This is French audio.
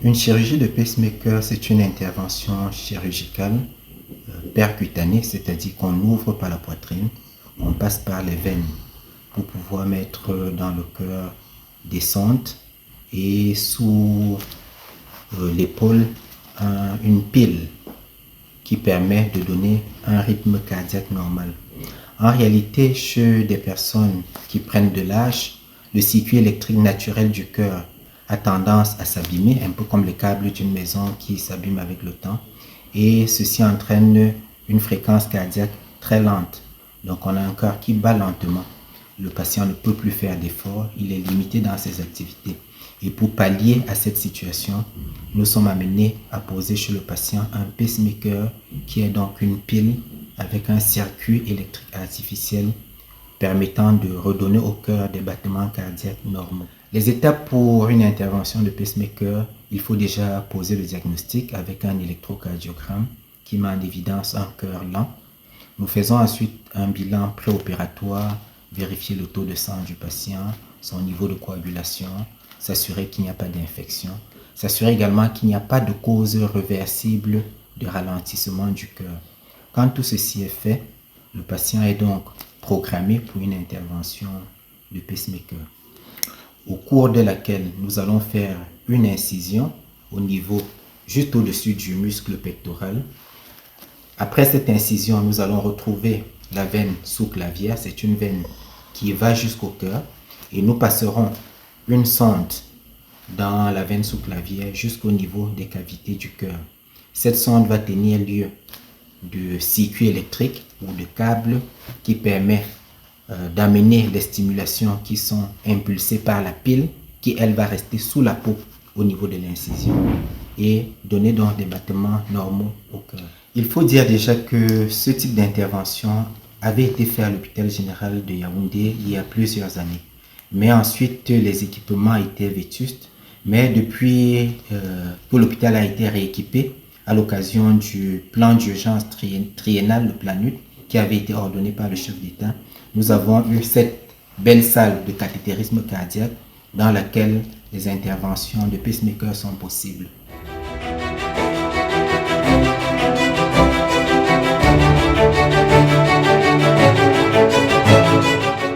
Une chirurgie de pacemaker, c'est une intervention chirurgicale percutanée, c'est-à-dire qu'on ouvre par la poitrine, on passe par les veines pour pouvoir mettre dans le cœur des sondes et sous l'épaule une pile qui permet de donner un rythme cardiaque normal. En réalité, chez des personnes qui prennent de l'âge, le circuit électrique naturel du cœur a tendance à s'abîmer, un peu comme les câbles d'une maison qui s'abîment avec le temps. Et ceci entraîne une fréquence cardiaque très lente. Donc on a un cœur qui bat lentement. Le patient ne peut plus faire d'efforts, il est limité dans ses activités. Et pour pallier à cette situation, nous sommes amenés à poser chez le patient un pacemaker qui est donc une pile avec un circuit électrique artificiel permettant de redonner au cœur des battements cardiaques normaux. Les étapes pour une intervention de pacemaker, il faut déjà poser le diagnostic avec un électrocardiogramme qui met en évidence un cœur lent. Nous faisons ensuite un bilan préopératoire, vérifier le taux de sang du patient, son niveau de coagulation, s'assurer qu'il n'y a pas d'infection, s'assurer également qu'il n'y a pas de cause réversible de ralentissement du cœur. Quand tout ceci est fait, le patient est donc programmé pour une intervention de pacemaker, au cours de laquelle nous allons faire une incision au niveau juste au-dessus du muscle pectoral. Après cette incision, nous allons retrouver la veine sous-clavière. C'est une veine qui va jusqu'au cœur et nous passerons une sonde dans la veine sous-clavière jusqu'au niveau des cavités du cœur. Cette sonde va tenir lieu de circuit électrique ou de câble qui permet d'amener les stimulations qui sont impulsées par la pile qui, elle, va rester sous la peau au niveau de l'incision et donner donc des battements normaux au cœur. Il faut dire déjà que ce type d'intervention avait été fait à l'hôpital général de Yaoundé il y a plusieurs années. Mais ensuite, les équipements étaient vétustes. Mais depuis que l'hôpital a été rééquipé à l'occasion du plan d'urgence triennal, le PLANUT, qui avait été ordonné par le chef d'État, nous avons eu cette belle salle de cathétérisme cardiaque dans laquelle les interventions de pacemaker sont possibles.